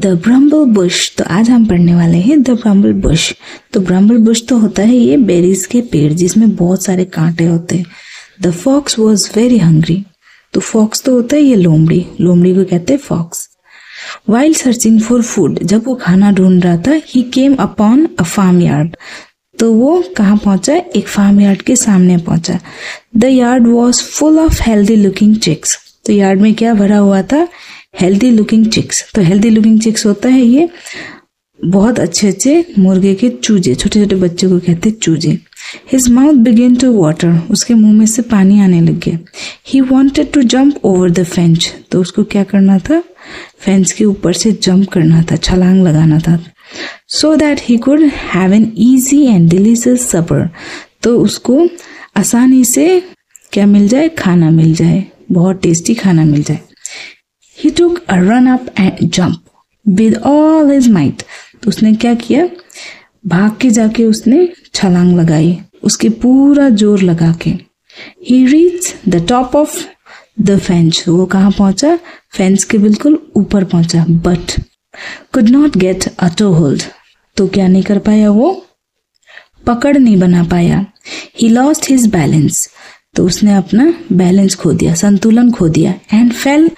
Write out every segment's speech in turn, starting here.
The bramble Bush. तो आज हम पढ़ने वाले हैं द ब्रम्बल बुश। तो ब्रम्बल बुश तो होता है ये बेरीज के पेड़ जिसमें बहुत सारे कांटे होते हैं। The fox was very hungry. तो फॉक्स तो होता है ये लोमड़ी, लोमड़ी को कहते हैं fox. While searching for food, जब वो खाना ढूंढ रहा था, he came upon a farmyard. तो वो कहाँ पहुंचा? एक फार्म यार्ड के सामने पहुंचा। The yard was full of healthy looking chicks. तो यार्ड में क्या भरा हुआ था? Healthy looking chicks. तो हेल्दी लुकिंग चिक्स होता है ये बहुत अच्छे अच्छे मुर्गे के चूजे, छोटे छोटे बच्चों को कहते हैं चूजे। His mouth began to water, उसके मुंह में से पानी आने लग गया। He wanted to jump over the fence, तो उसको क्या करना था? फेंस के ऊपर से जंप करना था, छलांग लगाना था। So that he could have an easy and delicious supper, तो उसको आसानी से क्या मिल जाए? खाना मिल जाए, बहुत टेस्टी खाना मिल जाए। He took a run up and jump with all his might, तो उसने क्या किया? भाग के जाके उसने छलांग लगाई, उसके पूरा जोर लगा के। He reached the top of the fence, वो कहाँ पहुंचा? फेंस के बिल्कुल ऊपर पहुंचा। But could not get a toehold, तो क्या नहीं कर पाया? वो पकड़ नहीं बना पाया। He lost his balance, तो उसने अपना बैलेंस खो दिया, संतुलन खो दिया। And fell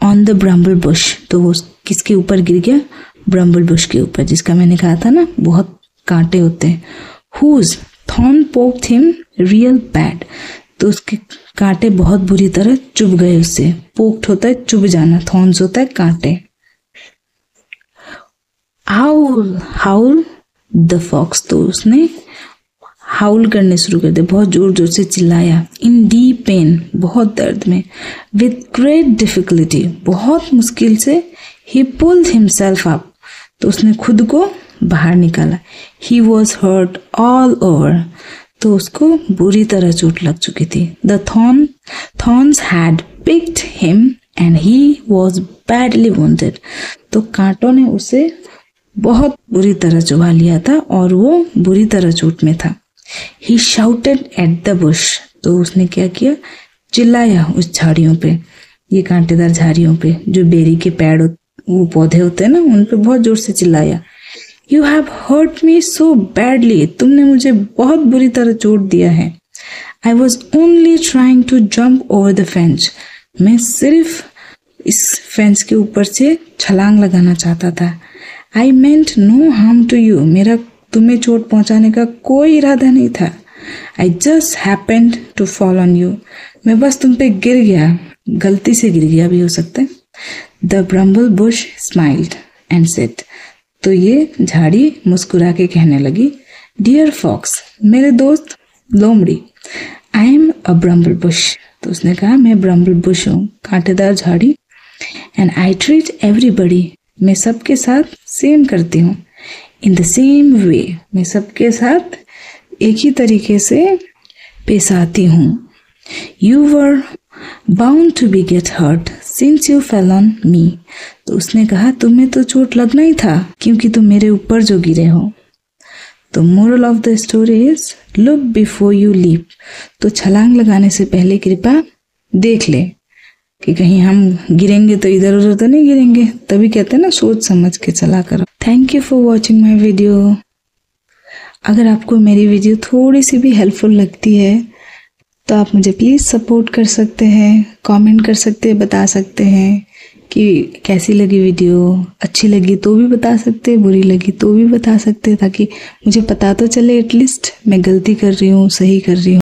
on the bramble bush, तो वो किसके ऊपर गिर गया? ब्रम्बल बुश के ऊपर, जिसका मैंने कहा था ना बहुत कांटे होते हैं। Whose thorn poked him real bad, तो उसके कांटे बहुत बुरी तरह चुभ गए उससे। पोक्ड होता है चुभ जाना, थॉर्न्स होता है कांटे। हाउल हाउल द फॉक्स, तो उसने हाउल करने शुरू कर दिया, बहुत जोर जोर से चिल्लाया। इन डीप पेन, बहुत दर्द में। विथ ग्रेट डिफिकल्टी, बहुत मुश्किल से। ही पुल्ड हिमसेल्फ अप, तो उसने खुद को बाहर निकाला। He was hurt all over, तो उसको बुरी तरह चोट लग चुकी थी। The thorns had picked him and he was badly wounded, तो कांटों ने उसे बहुत बुरी तरह चुभा लिया था और वो बुरी तरह चोट में था। ही शाउटेड एट द बुश, तो उसने क्या किया? चिल्लाया उस झाड़ियों पे, ये कांटेदार झाड़ियों पे, जो बेरी के पेड़ वो पौधे होते हैं ना, उन पे बहुत जोर से चिल्लाया। You have hurt me so badly, तुमने मुझे बहुत बुरी तरह चोट दिया है। I was only trying to jump over the fence, मैं सिर्फ इस फेंस के ऊपर से छलांग लगाना चाहता था। I meant no harm to you, मेरा तुम्हें चोट पहुंचाने का कोई इरादा नहीं था। I just happened to fall on you, मैं बस तुम पे गिर गया, गलती से गिर गया भी हो सकता है। The bramble bush smiled and said, तो ये झाड़ी मुस्कुरा के कहने लगी। डियर फॉक्स, मेरे दोस्त लोमड़ी, आई एम अ ब्रम्बल बुश, तो उसने कहा मैं ब्रम्बल बुश हूँ, कांटेदार झाड़ी। एंड आई ट्रीट एवरीबडी, मैं सबके साथ सेम करती हूँ। इन द सेम वे, मैं सबके साथ एक ही तरीके से पेश आती हूँ। You were bound to be get hurt since you fell on me, तो उसने कहा तुम्हें तो चोट लगना ही था क्योंकि तुम मेरे ऊपर जो गिरे हो। तो moral of the story is look before you leap, तो छलांग लगाने से पहले कृपया देख ले कि कहीं हम गिरेंगे तो इधर उधर तो नहीं गिरेंगे, तभी कहते हैं ना सोच समझ के चला करो। Thank you for watching my video. अगर आपको मेरी वीडियो थोड़ी सी भी हेल्पफुल लगती है तो आप मुझे प्लीज़ सपोर्ट कर सकते हैं, कमेंट कर सकते हैं, बता सकते हैं कि कैसी लगी वीडियो। अच्छी लगी तो भी बता सकते हैं, बुरी लगी तो भी बता सकते हैं, ताकि मुझे पता तो चले एटलीस्ट मैं गलती कर रही हूँ, सही कर रही हूँ।